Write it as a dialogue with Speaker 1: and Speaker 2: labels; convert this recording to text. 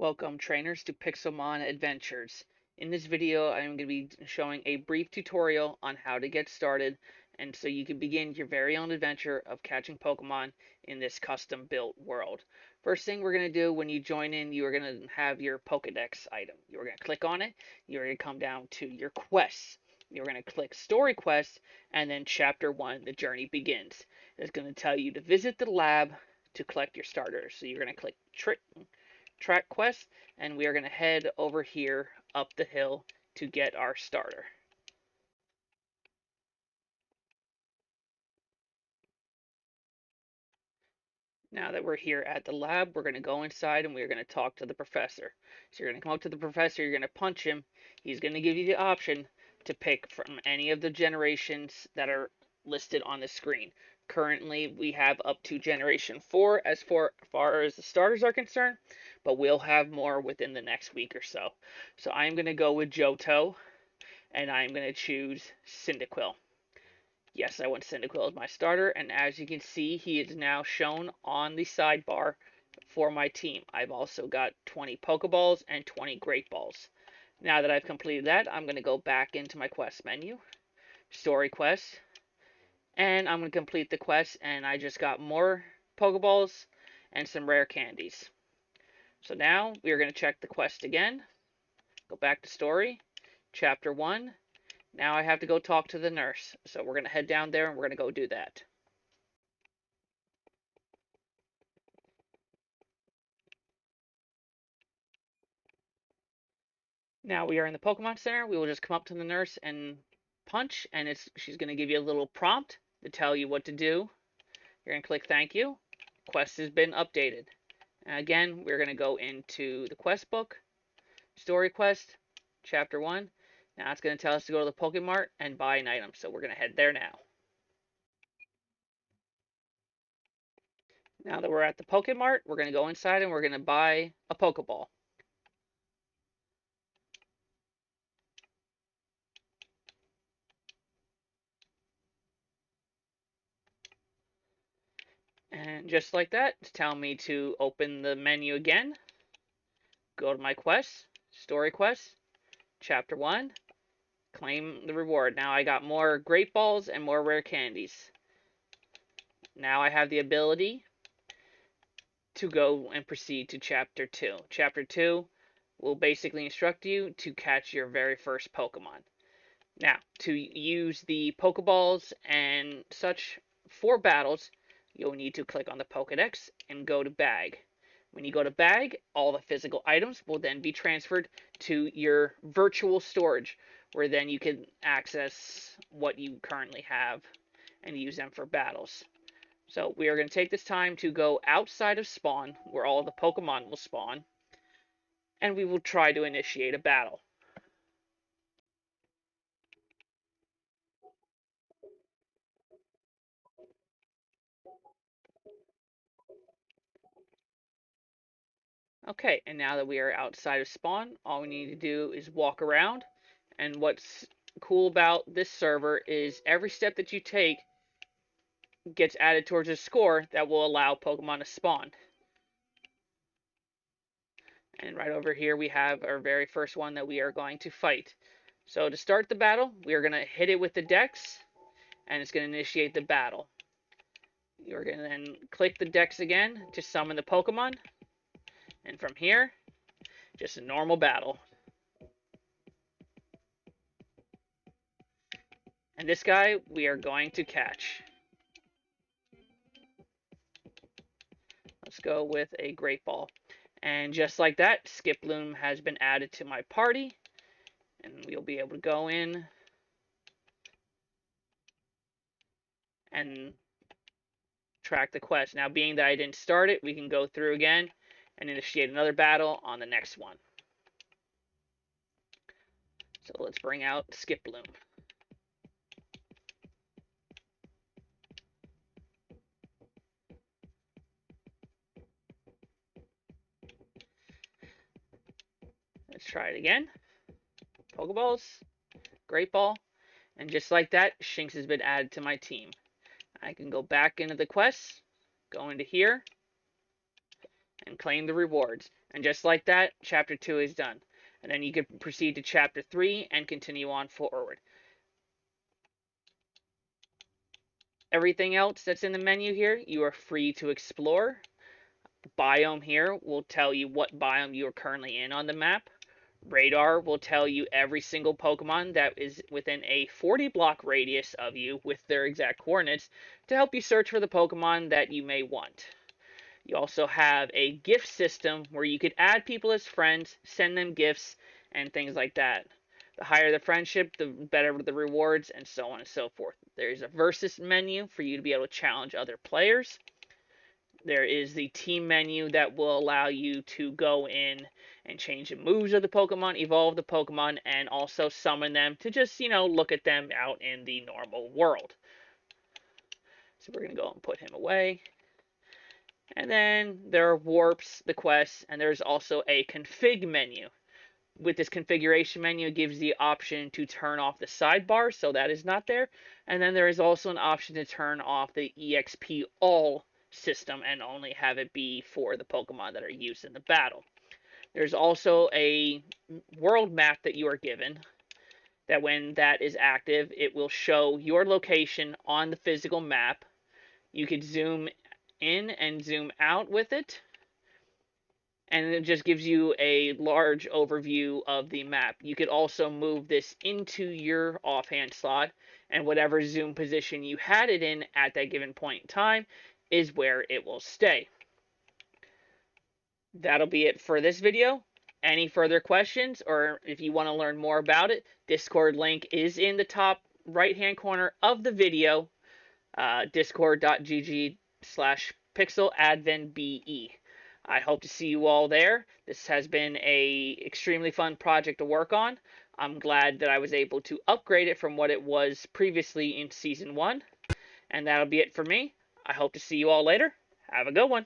Speaker 1: Welcome trainers to Pixelmon Adventures. In this video I am going to be showing a brief tutorial on how to get started and so you can begin your very own adventure of catching Pokemon in this custom built world. First thing we're going to do when you join in, you are going to have your Pokedex item. You're going to click on it, you're going to come down to your quests. You're going to click Story Quest and then Chapter 1, the journey begins. It's going to tell you to visit the lab to collect your starters. So you're going to click track quest, and we are going to head over here up the hill to get our starter. Now that we're here at the lab, we're going to go inside and we're going to talk to the professor. So you're going to come up to the professor, you're going to punch him. He's going to give you the option to pick from any of the generations that are listed on the screen. Currently, we have up to Generation 4 as far as the starters are concerned, but we'll have more within the next week or so. So I'm going to go with Johto, and I'm going to choose Cyndaquil. Yes, I want Cyndaquil as my starter, and as you can see, he is now shown on the sidebar for my team. I've also got 20 Pokeballs and 20 Great Balls. Now that I've completed that, I'm going to go back into my quest menu, Story Quest, and I'm going to complete the quest, and I just got more Pokeballs and some rare candies. So now we are going to check the quest again, go back to Story, Chapter 1. Now I have to go talk to the nurse. So we're going to head down there and we're going to go do that. Now we are in the Pokemon Center. We will just come up to the nurse and punch, and she's going to give you a little prompt to tell you what to do. You're going to click thank you. Quest has been updated. And again, we're going to go into the quest book, Story Quest, Chapter 1. Now it's going to tell us to go to the Pokemart and buy an item. So we're going to head there now. Now that we're at the Pokemart, we're going to go inside and we're going to buy a Pokeball. And just like that, it's telling me to open the menu again, go to my quest, Story Quest, Chapter 1, claim the reward. Now I got more Great Balls and more rare candies. Now I have the ability to go and proceed to Chapter 2. Chapter 2 will basically instruct you to catch your very first Pokemon. Now, to use the Pokeballs and such for battles, you'll need to click on the Pokedex and go to Bag. When you go to Bag, all the physical items will then be transferred to your virtual storage, where then you can access what you currently have and use them for battles. So we are going to take this time to go outside of spawn, where all the Pokemon will spawn, and we will try to initiate a battle. Okay, and now that we are outside of spawn, all we need to do is walk around. And what's cool about this server is every step that you take gets added towards a score that will allow Pokemon to spawn. And right over here we have our very first one that we are going to fight. So to start the battle, we are going to hit it with the Dex, and it's going to initiate the battle. You're going to then click the Dex again to summon the Pokemon. And from here, just a normal battle. And this guy we are going to catch. Let's go with a Great Ball. And just like that, Skiploom has been added to my party. And we'll be able to go in and track the quest. Now, being that I didn't start it, we can go through again and initiate another battle on the next one. So let's bring out Skiploom. Let's try it again. Pokeballs, Great Ball, and just like that, Shinx has been added to my team. I can go back into the quest, go into here, and claim the rewards. And just like that, chapter 2 is done. And then you can proceed to chapter 3 and continue on forward. Everything else that's in the menu here, you are free to explore. Biome here will tell you what biome you are currently in on the map. Radar will tell you every single Pokemon that is within a 40 block radius of you with their exact coordinates to help you search for the Pokemon that you may want. You also have a gift system where you could add people as friends, send them gifts, and things like that. The higher the friendship, the better the rewards, and so on and so forth. There's a versus menu for you to be able to challenge other players. There is the team menu that will allow you to go in and change the moves of the Pokemon, evolve the Pokemon, and also summon them to just, look at them out in the normal world. So we're going to go and put him away. And then there are warps, the quests, and there's also a config menu. With this configuration menu, it gives the option to turn off the sidebar, so that is not there. And then there is also an option to turn off the EXP all system and only have it be for the Pokemon that are used in the battle. There's also a world map that you are given that when that is active, it will show your location on the physical map. You could zoom in and zoom out with it, and it just gives you a large overview of the map. You could also move this into your offhand slot, and whatever zoom position you had it in at that given point in time is where it will stay. That'll be it for this video. Any further questions, or if you want to learn more about it, Discord link is in the top right hand corner of the video, discord.gg/pixeladvinbe. I hope to see you all there. This has been a extremely fun project to work on. I'm glad that I was able to upgrade it from what it was previously in Season 1. And that'll be it for me. I hope to see you all later. Have a good one.